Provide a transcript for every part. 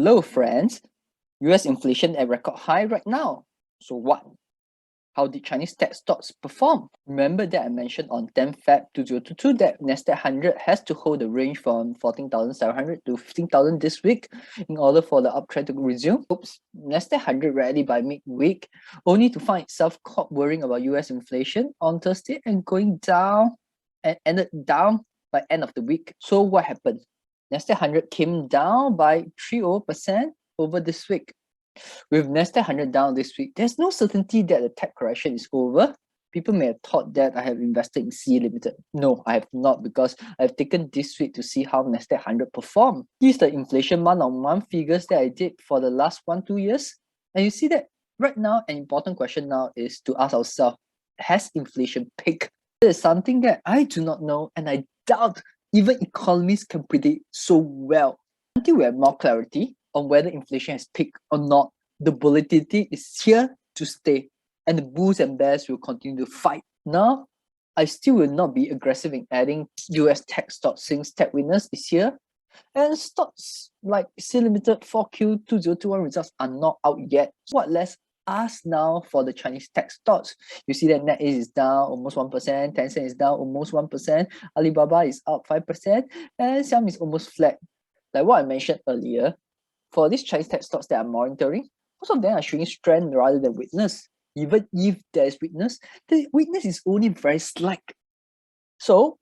Hello friends, US inflation at record high right now. So what? How did Chinese tech stocks perform? Remember that I mentioned on 10 Feb 2022 that Nasdaq 100 has to hold the range from 14,700 to 15,000 this week in order for the uptrend to resume. Oops, Nasdaq 100 rallied by midweek, only to find itself caught worrying about US inflation on Thursday and going down and ended down by end of the week. So what happened? Nasdaq 100 came down by 30% over this week. With Nasdaq 100 down this week, there's no certainty that the tech correction is over. People may have thought that I have invested in C Limited. No, I have not, because I've taken this week to see how Nasdaq 100 performed. Here's the inflation month-on-month figures that I did for the last 1-2 years. And you see that right now, an important question now is to ask ourselves, has inflation peaked? This is something that I do not know, and I doubt even economists can predict so well. Until we have more clarity on whether inflation has peaked or not, the volatility is here to stay, and the bulls and bears will continue to fight. Now, I still will not be aggressive in adding US tech stocks since tech winners is here, and stocks like C Limited 4Q 2021 results are not out yet. So what let's ask now for the Chinese tech stocks. You see that Netease is down almost 1%, Tencent is down almost 1%, Alibaba is up 5%, and Xiaomi is almost flat. Like what I mentioned earlier, for these Chinese tech stocks that I'm monitoring, most of them are showing strength rather than weakness. Even if there is weakness, the weakness is only very slight. So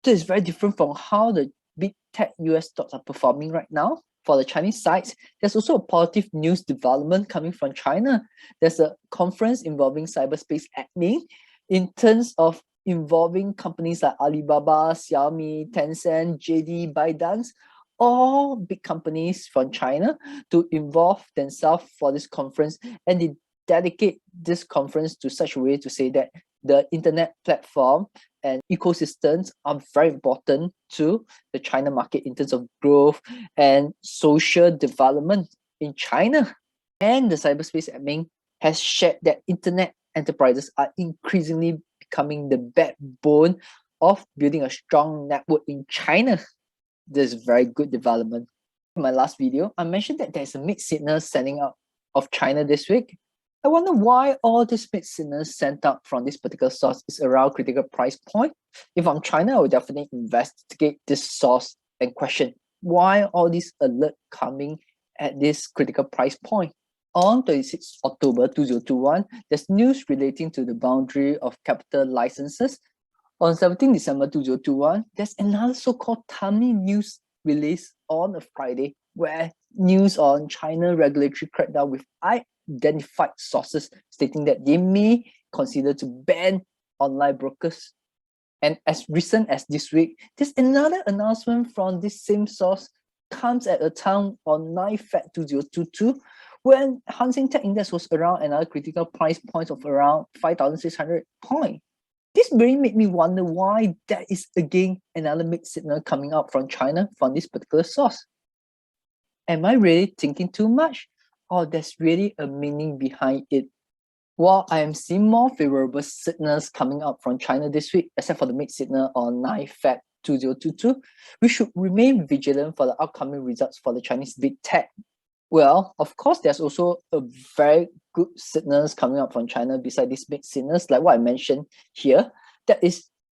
this is very different from how the big tech US stocks are performing right now. For the Chinese sides, there's also a positive news development coming from China. There's a conference involving cyberspace admin in terms of involving companies like Alibaba, Xiaomi, Tencent, JD, Baidu, all big companies from China to involve themselves for this conference, and they dedicate this conference to such a way to say that the internet platform and ecosystems are very important to the China market in terms of growth and social development in China. And the cyberspace admin has shared that internet enterprises are increasingly becoming the backbone of building a strong network in China. This is very good development. In my last video, I mentioned that there's a mixed signal sending out of China this week. I wonder why all these mixed signals sent out from this particular source is around critical price point. If I'm China, I would definitely investigate this source and question why all these alerts coming at this critical price point. On 26 October 2021, there's news relating to the boundary of capital licenses. On 17 December 2021, there's another so-called timely news release on a Friday where news on China regulatory crackdown with identified sources stating that they may consider to ban online brokers. And as recent as this week, there's another announcement from this same source comes at a time on 9 Feb 2022 when Hang Seng Tech Index was around another critical price point of around 5,600 points. This really made me wonder why that is again another mixed signal coming out from China from this particular source. Am I really thinking too much, or there's really a meaning behind it? While I am seeing more favorable signals coming out from China this week, except for the mixed signal on 9 Feb 2022, we should remain vigilant for the upcoming results for the Chinese big tech. Well, of course, there's also a very good signals coming out from China beside these big signals, like what I mentioned here.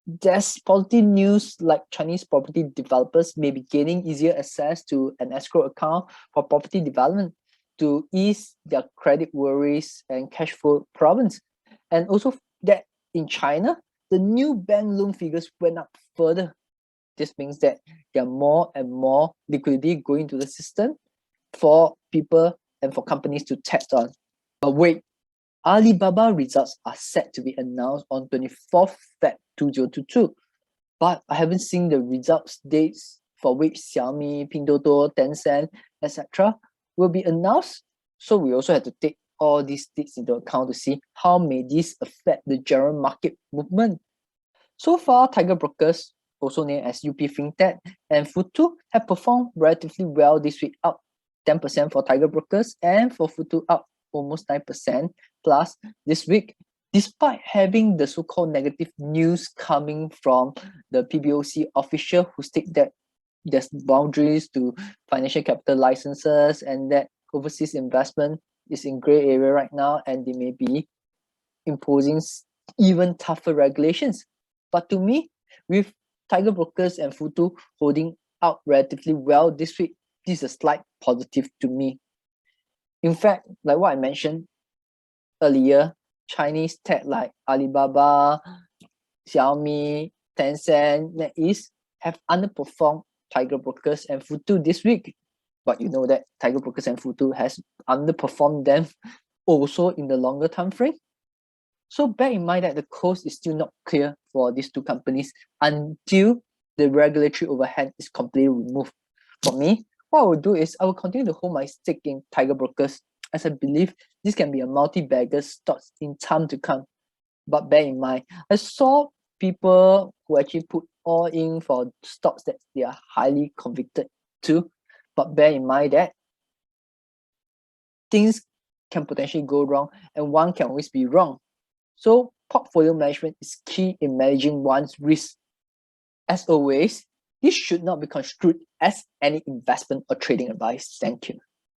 There's positive news like Chinese property developers may be gaining easier access to an escrow account for property development to ease their credit worries and cash flow problems. And also that in China, the new bank loan figures went up further. This means that there are more and more liquidity going to the system for people and for companies to tap on. But wait, Alibaba results are set to be announced on 24th Feb 2022, but I haven't seen the results dates for which Xiaomi, Pinduoduo, Tencent, etc. will be announced. So we also have to take all these dates into account to see how may this affect the general market movement. So far, Tiger Brokers, also named as UP Fintech, and Futu have performed relatively well this week, up 10% for Tiger Brokers, and for Futu up almost 9% plus this week, despite having the so-called negative news coming from the PBOC official who state that there's boundaries to financial capital licenses, and that overseas investment is in gray area right now, and they may be imposing even tougher regulations. But to me, with Tiger Brokers and Futu holding out relatively well this week, this is a slight positive to me. In fact, like what I mentioned earlier, Chinese tech like Alibaba, Xiaomi, Tencent, Netease have underperformed Tiger Brokers and Futu this week. But you know that Tiger Brokers and Futu has underperformed them also in the longer time frame. So bear in mind that the coast is still not clear for these two companies until the regulatory overhead is completely removed. For me, what I will do is I will continue to hold my stake in Tiger Brokers, as I believe this can be a multi-bagger stock in time to come. But bear in mind, I saw people who actually put all in for stocks that they are highly convicted to. But bear in mind that things can potentially go wrong and one can always be wrong. So portfolio management is key in managing one's risk. As always, this should not be construed as any investment or trading advice. Thank you.